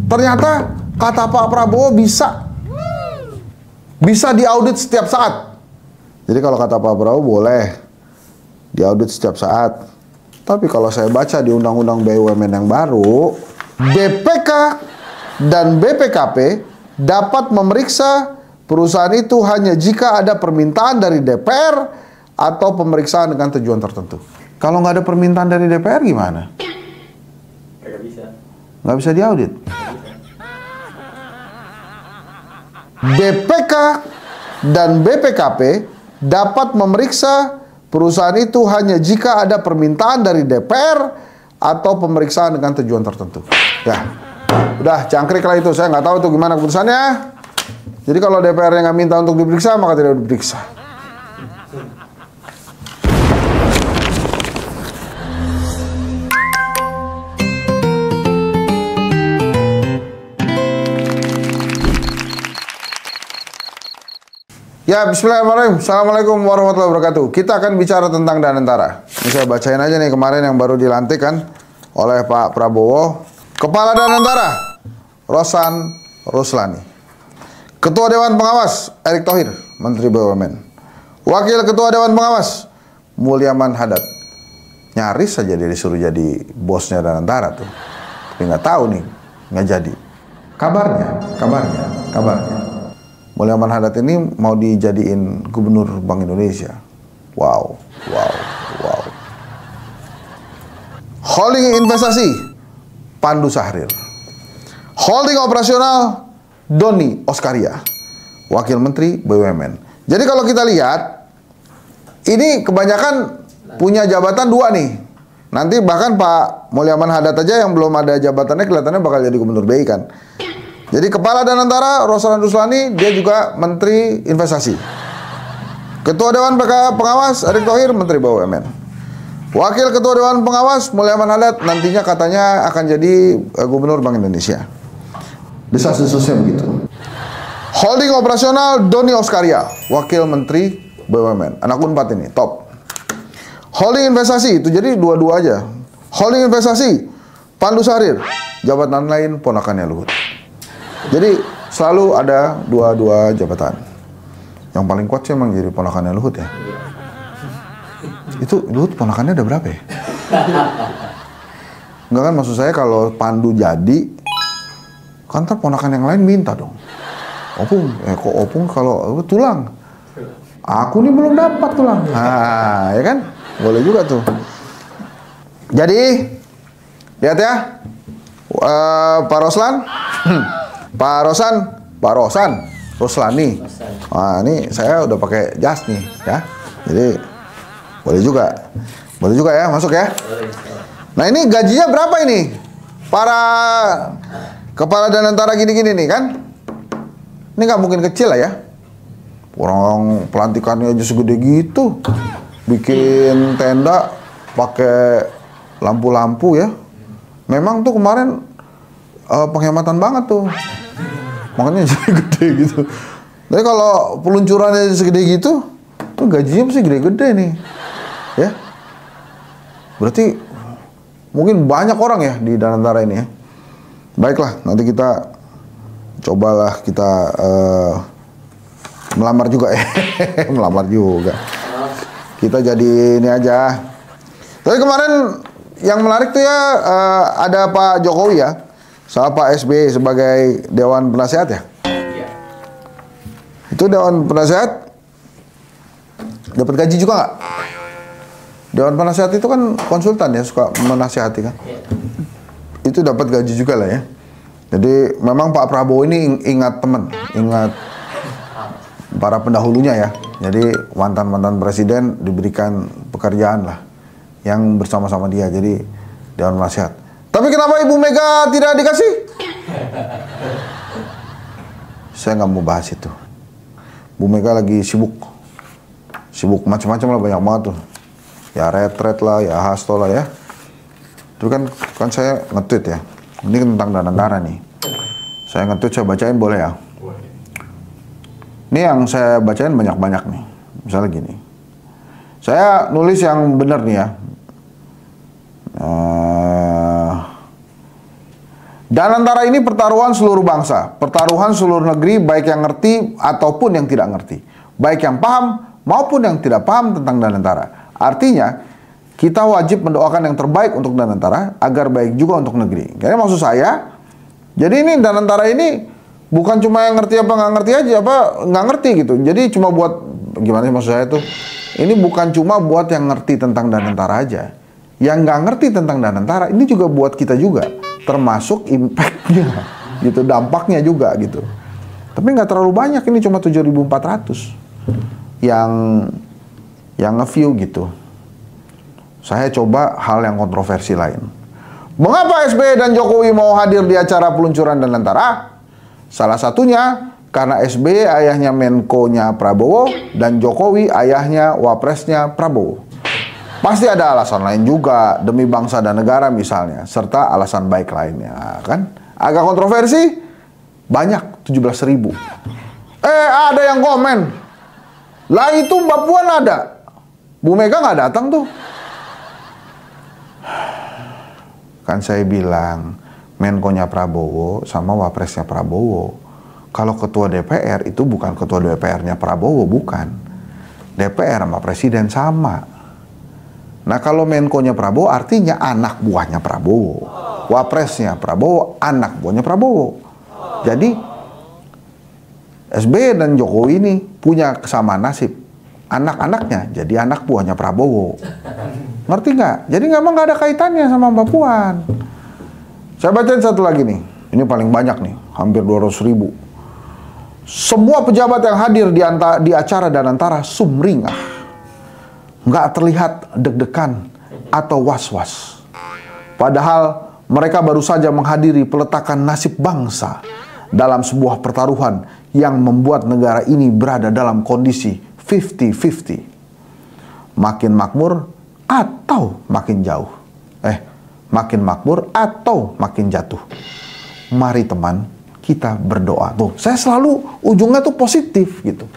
Ternyata kata Pak Prabowo bisa diaudit setiap saat. Jadi kalau kata Pak Prabowo boleh diaudit setiap saat. Tapi kalau saya baca di Undang-Undang BUMN yang baru, BPK dan BPKP dapat memeriksa perusahaan itu hanya jika ada permintaan dari DPR atau pemeriksaan dengan tujuan tertentu. Kalau nggak ada permintaan dari DPR gimana? Nggak bisa. Nggak bisa diaudit. BPK dan BPKP dapat memeriksa perusahaan itu hanya jika ada permintaan dari DPR atau pemeriksaan dengan tujuan tertentu. Ya, udah cangkrik lah itu. Saya nggak tahu itu gimana keputusannya. Jadi kalau DPR-nya nggak minta untuk diperiksa, maka tidak diperiksa. Ya, bismillahirrahmanirrahim. Assalamualaikum warahmatullahi wabarakatuh. Kita akan bicara tentang Danantara. Ini saya bacain aja nih kemarin yang baru dilantik kan oleh Pak Prabowo. Kepala Danantara, Rosan Ruslani. Ketua Dewan Pengawas, Erick Thohir, Menteri BUMN. Wakil Ketua Dewan Pengawas, Mulyaman Hadad. Nyaris saja dia disuruh jadi bosnya Danantara tuh. Tapi nggak tahu nih, nggak jadi. Kabarnya. Mulyaman Hadad ini mau dijadiin gubernur Bank Indonesia. Wow. Holding investasi, Pandu Sahrir. Holding operasional, Doni Oskaria, Wakil Menteri BUMN. Jadi kalau kita lihat, ini kebanyakan punya jabatan dua nih. Nanti bahkan Pak Mulyaman Hadad aja yang belum ada jabatannya kelihatannya bakal jadi gubernur BI kan. Jadi Kepala Danantara, Rosan Ruslani, dia juga Menteri Investasi. Ketua Dewan Pengawas, Erick Thohir, Menteri BUMN. Wakil Ketua Dewan Pengawas, Mulyaman Hadad, nantinya katanya akan jadi Gubernur Bank Indonesia. Desas-desusnya begitu. Holding operasional, Doni Oskaria, Wakil Menteri BUMN. Anak Unpad ini, top. Holding investasi, itu jadi dua-dua aja. Holding investasi, Pandu Sahrir, jabatan lain ponakannya Luhut. Jadi selalu ada dua jabatan. Yang paling kuat sih emang jadi ponakannya Luhut ya. Itu Luhut ponakannya ada berapa ya? Enggak kan, maksud saya kalau Pandu jadi, kan ntar ponakan yang lain minta dong. Opung kalau tulang. Aku nih belum dapat tulang. Nah, ya kan? Boleh juga tuh. Jadi, lihat ya. Pak Roslan. Pak Rosan Ruslani. Nah, ini saya udah pakai jas nih ya. Jadi boleh juga ya, masuk ya. Nah, ini gajinya berapa ini? Para kepala Danantara gini-gini nih kan? Ini nggak mungkin kecil lah ya. Orang pelantikannya aja segede gitu. Bikin tenda pakai lampu-lampu ya. Memang tuh kemarin penghematan banget tuh. Makanya jadi gede gitu. Tapi kalau peluncurannya segede gitu, tuh gajinya mesti gede-gede nih. Ya. Berarti mungkin banyak orang ya di Danantara ini ya. Baiklah, nanti kita cobalah kita melamar juga ya. Melamar juga. Kita jadi ini aja. Tapi kemarin yang menarik tuh ya, ada Pak Jokowi ya, sama Pak SBY sebagai Dewan Penasehat ya. Iya. Itu Dewan Penasehat dapat gaji juga nggak? Dewan Penasehat itu kan konsultan ya, suka menasihati kan. Iya. Itu dapat gaji juga lah ya. Jadi memang Pak Prabowo ini ingat teman, ingat para pendahulunya ya. Jadi mantan-mantan presiden diberikan pekerjaan lah yang bersama-sama dia. Jadi Dewan Penasehat. Tapi kenapa Ibu Mega tidak dikasih? Saya nggak mau bahas itu. Bu Mega lagi sibuk macam-macam lah, banyak banget tuh. Ya retret lah, ya hasto lah ya. Itu kan saya nge-tweet ya. Ini tentang Danantara nih. Saya nge-tweet, saya bacain boleh ya? Ini yang saya bacain banyak-banyak nih. Misalnya gini. Saya nulis yang benar nih ya. Danantara ini pertaruhan seluruh bangsa, pertaruhan seluruh negeri, baik yang ngerti ataupun yang tidak ngerti, baik yang paham maupun yang tidak paham tentang Danantara. Artinya, kita wajib mendoakan yang terbaik untuk Danantara agar baik juga untuk negeri. Jadi maksud saya, jadi ini Danantara ini bukan cuma yang ngerti apa nggak ngerti aja, apa nggak ngerti gitu. Jadi cuma buat, gimana sih maksud saya tuh? Ini bukan cuma buat yang ngerti tentang Danantara aja. Yang nggak ngerti tentang Danantara, ini juga buat kita juga. Termasuk impact-nya, gitu, dampaknya juga gitu. Tapi nggak terlalu banyak, ini cuma 7.400 yang nge-view gitu. Saya coba hal yang kontroversi lain. Mengapa SBY dan Jokowi mau hadir di acara peluncuran Danantara? Salah satunya karena SBY ayahnya Menko-nya Prabowo dan Jokowi ayahnya Wapresnya Prabowo. Pasti ada alasan lain juga, demi bangsa dan negara misalnya, serta alasan baik lainnya, kan? Agak kontroversi, banyak, 17.000. Ada yang komen, lah itu Mbak Puan ada, Bu Mega nggak datang tuh. Kan saya bilang, Menko-nya Prabowo sama Wapresnya Prabowo. Kalau ketua DPR itu bukan ketua DPR-nya Prabowo, bukan. DPR sama presiden sama. Nah kalau Menko-nya Prabowo artinya anak buahnya Prabowo. Wapresnya Prabowo, anak buahnya Prabowo. Jadi SBY dan Jokowi ini punya kesamaan nasib. Anak-anaknya jadi anak buahnya Prabowo. Ngerti nggak? Jadi memang nggak ada kaitannya sama Mbak Puan. Saya bacain satu lagi nih. Ini paling banyak nih, hampir 200.000. Semua pejabat yang hadir di acara Danantara sumringah. Nggak terlihat deg-degan atau was-was. Padahal mereka baru saja menghadiri peletakan nasib bangsa dalam sebuah pertaruhan yang membuat negara ini berada dalam kondisi 50-50. Makin makmur atau makin jauh. Makin makmur atau makin jatuh. Mari teman, kita berdoa. Tuh, saya selalu ujungnya tuh positif gitu.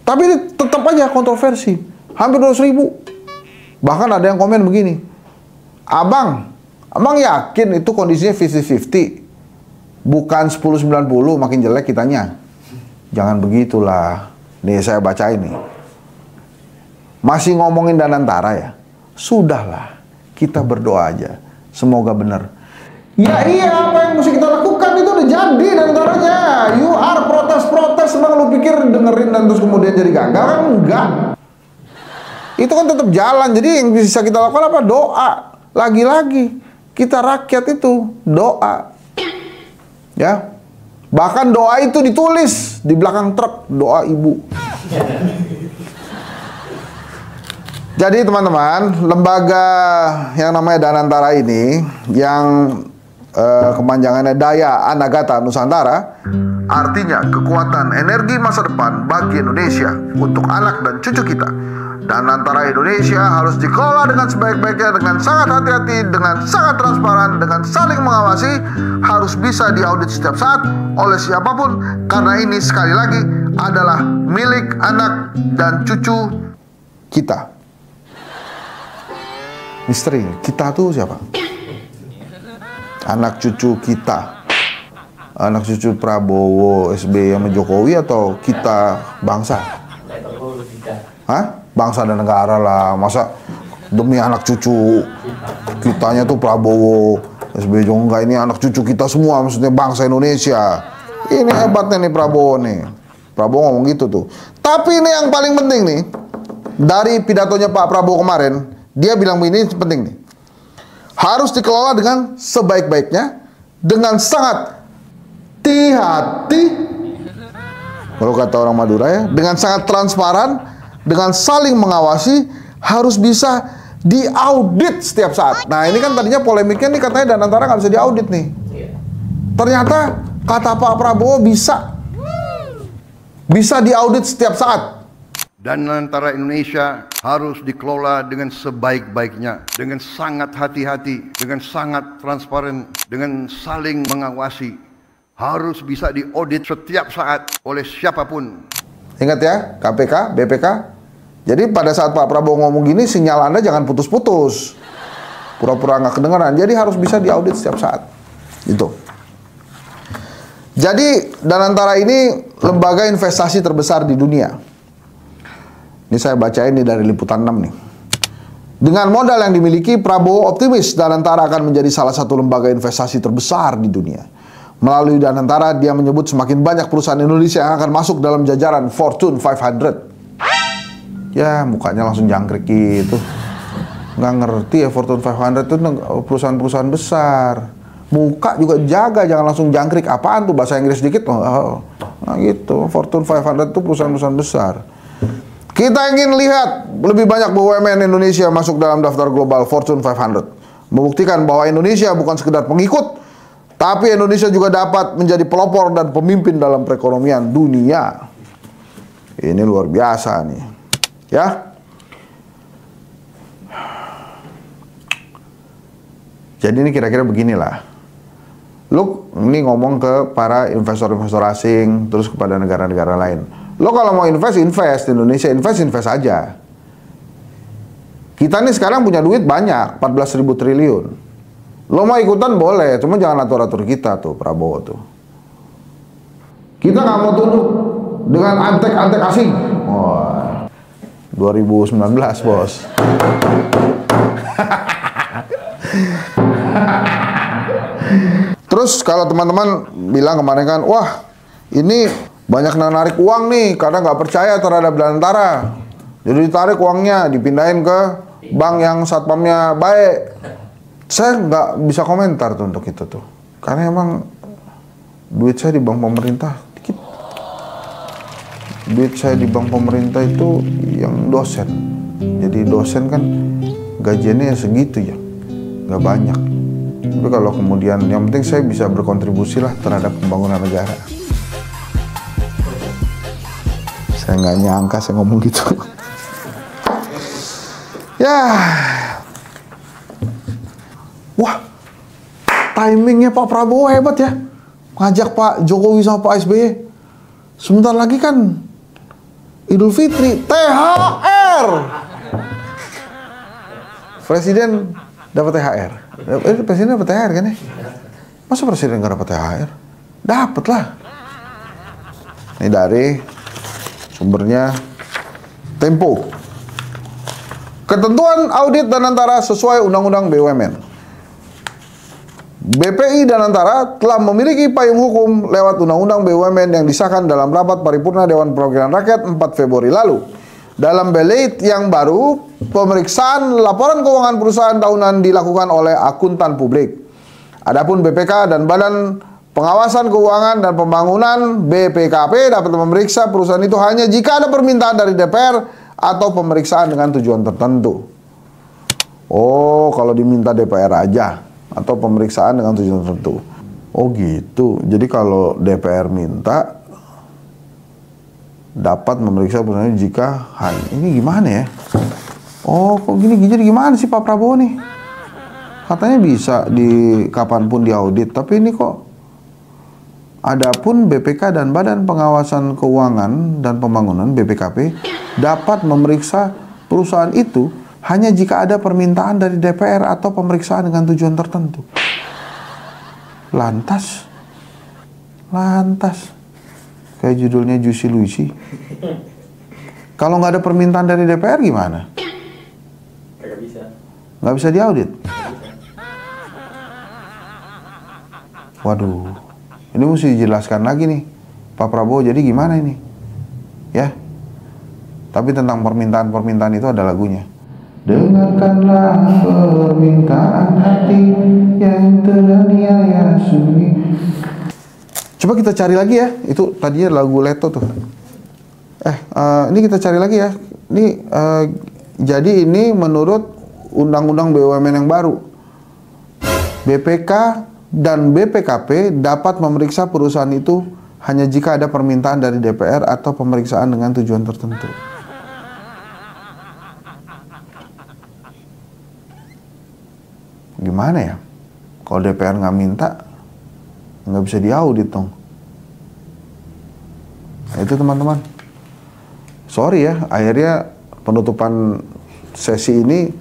Tapi ini tetap aja kontroversi. Hampir 200.000. Bahkan ada yang komen begini, Abang yakin itu kondisinya 50-50? Bukan 10-90 makin jelek kitanya. Jangan begitulah. Nih saya baca ini. Masih ngomongin Danantara ya? Sudahlah, kita berdoa aja. Semoga benar. Ya iya, apa yang mesti kita lakukan itu udah jadi Danantaranya. You are protes-protes, emang lu pikir dengerin dan terus kemudian jadi gagal? Kan enggak. Itu kan tetap jalan. Jadi yang bisa kita lakukan apa? Doa. Lagi-lagi kita rakyat itu doa. Ya. Bahkan doa itu ditulis di belakang truk, doa ibu. Jadi teman-teman, lembaga yang namanya Danantara ini yang kepanjangannya Daya Anagata Nusantara, artinya kekuatan energi masa depan bagi Indonesia untuk anak dan cucu kita. Danantara Indonesia harus dikelola dengan sebaik-baiknya, dengan sangat hati-hati, dengan sangat transparan, dengan saling mengawasi, harus bisa diaudit setiap saat oleh siapapun, karena ini sekali lagi adalah milik anak dan cucu kita. Misteri, kita tuh siapa? Anak cucu kita. Anak cucu Prabowo, SBY sama Jokowi, atau kita bangsa? Hah? Bangsa dan negara lah. Masa demi anak cucu kitanya tuh Prabowo, SBY Jokowi? Enggak, ini anak cucu kita semua, maksudnya bangsa Indonesia. Ini hebatnya nih Prabowo nih. Prabowo ngomong gitu tuh. Tapi ini yang paling penting nih, dari pidatonya Pak Prabowo kemarin, dia bilang ini penting nih. Harus dikelola dengan sebaik-baiknya, dengan sangat hati-hati. Kalau kata orang Madura ya, dengan sangat transparan, dengan saling mengawasi, harus bisa diaudit setiap saat. Nah ini kan tadinya polemiknya nih, katanya Danantara nggak bisa diaudit nih. Ternyata kata Pak Prabowo bisa diaudit setiap saat. Danantara Indonesia harus dikelola dengan sebaik-baiknya, dengan sangat hati-hati, dengan sangat transparan, dengan saling mengawasi. Harus bisa diaudit setiap saat oleh siapapun. Ingat ya, KPK, BPK. Jadi pada saat Pak Prabowo ngomong gini, sinyal Anda jangan putus-putus. Pura-pura nggak kedengaran. Jadi harus bisa diaudit setiap saat. Gitu. Jadi Danantara ini lembaga investasi terbesar di dunia. Ini saya bacain nih dari Liputan 6 nih. Dengan modal yang dimiliki, Prabowo optimis Danantara akan menjadi salah satu lembaga investasi terbesar di dunia. Melalui Danantara, dia menyebut semakin banyak perusahaan Indonesia yang akan masuk dalam jajaran Fortune 500. Ya, mukanya langsung jangkrik gitu. Nggak ngerti ya, Fortune 500 itu perusahaan-perusahaan besar. Muka juga jaga, jangan langsung jangkrik. Apaan tuh, bahasa Inggris dikit? Nah gitu, Fortune 500 itu perusahaan-perusahaan besar. Kita ingin lihat lebih banyak BUMN Indonesia masuk dalam daftar global Fortune 500. Membuktikan bahwa Indonesia bukan sekedar pengikut, tapi Indonesia juga dapat menjadi pelopor dan pemimpin dalam perekonomian dunia. Ini luar biasa nih. Ya. Jadi ini kira-kira beginilah. Lu ini ngomong ke para investor-investor asing, terus kepada negara-negara lain. Lo kalau mau invest di Indonesia, invest aja. Kita nih sekarang punya duit banyak, 14.000 triliun. Lo mau ikutan boleh, cuma jangan atur-atur kita tuh, Prabowo tuh. Kita nggak mau tunduk dengan antek-antek asing. Wah, 2019 bos. Terus kalau teman-teman bilang kemarin kan, wah ini banyak narik uang nih karena nggak percaya terhadap Danantara. Jadi ditarik uangnya, dipindahin ke bank yang satpamnya baik. Saya nggak bisa komentar tuh untuk itu tuh. Karena emang duit saya di bank pemerintah dikit. Duit saya di bank pemerintah itu yang dosen. Jadi dosen kan gajiannya segitu ya, nggak banyak. Tapi kalau kemudian yang penting saya bisa berkontribusi lah terhadap pembangunan negara. Saya nggak nyangka saya ngomong gitu. Ya, wah, timingnya Pak Prabowo hebat ya, ngajak Pak Jokowi sama Pak SBY. Sebentar lagi kan Idul Fitri, THR. Presiden dapat THR. Presiden dapat THR kan ya? Masa presiden nggak dapat THR? Dapat lah. Ini dari sumbernya Tempo. Ketentuan audit Danantara sesuai Undang-Undang BUMN. BPI Danantara telah memiliki payung hukum lewat Undang-Undang BUMN yang disahkan dalam rapat paripurna Dewan Perwakilan Rakyat 4 Februari lalu. Dalam belit yang baru, pemeriksaan laporan keuangan perusahaan tahunan dilakukan oleh akuntan publik. Adapun BPK dan Badan Pengawasan Keuangan dan Pembangunan BPKP dapat memeriksa perusahaan itu hanya jika ada permintaan dari DPR atau pemeriksaan dengan tujuan tertentu. Oh, kalau diminta DPR aja atau pemeriksaan dengan tujuan tertentu. Oh gitu. Jadi kalau DPR minta dapat memeriksa perusahaan jika ini gimana ya? Oh, kok gini jadi gimana sih Pak Prabowo nih? Katanya bisa di kapanpun diaudit, tapi ini kok. Adapun BPK dan Badan Pengawasan Keuangan dan Pembangunan BPKP dapat memeriksa perusahaan itu hanya jika ada permintaan dari DPR atau pemeriksaan dengan tujuan tertentu. Lantas, kayak judulnya Juicy Luicy. Kalau nggak ada permintaan dari DPR gimana? Kagak bisa. Nggak bisa diaudit. Waduh, ini mesti dijelaskan lagi nih, Pak Prabowo. Jadi gimana ini? Ya. Tapi tentang permintaan-permintaan itu ada lagunya. Dengarkanlah permintaan hati yang teraniaya sunyi. Coba kita cari lagi ya. Itu tadinya lagu Leto tuh. Ini kita cari lagi ya. Ini jadi ini menurut Undang-Undang BUMN yang baru. BPK dan BPKP dapat memeriksa perusahaan itu hanya jika ada permintaan dari DPR atau pemeriksaan dengan tujuan tertentu. Gimana ya? Kalau DPR nggak minta, nggak bisa diaudit dong. Nah, itu teman-teman. Sorry ya, akhirnya penutupan sesi ini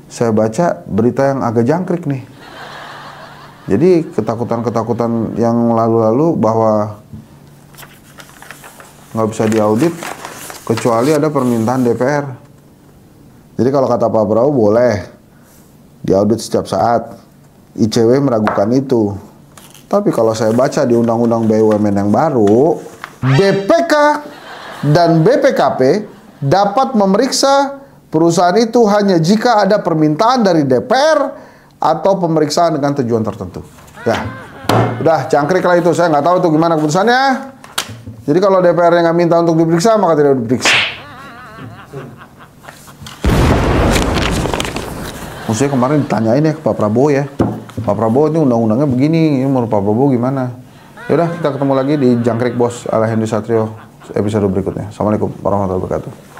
saya baca berita yang agak jangkrik nih. Jadi ketakutan-ketakutan yang lalu-lalu bahwa nggak bisa diaudit kecuali ada permintaan DPR. Jadi kalau kata Pak Prabowo boleh diaudit setiap saat. ICW meragukan itu. Tapi kalau saya baca di Undang-Undang BUMN yang baru, BPK dan BPKP dapat memeriksa perusahaan itu hanya jika ada permintaan dari DPR atau pemeriksaan dengan tujuan tertentu. Ya, udah cangkrik lah itu. Saya nggak tahu tuh gimana keputusannya. Jadi kalau DPR yang nggak minta untuk diperiksa, maka tidak diperiksa. Maksudnya kemarin ditanyain ya ke Pak Prabowo ya. Pak Prabowo ini undang-undangnya begini, ini menurut Pak Prabowo gimana? Yaudah, kita ketemu lagi di Jangkrik Bos ala Hendy Satrio episode berikutnya. Assalamualaikum warahmatullahi wabarakatuh.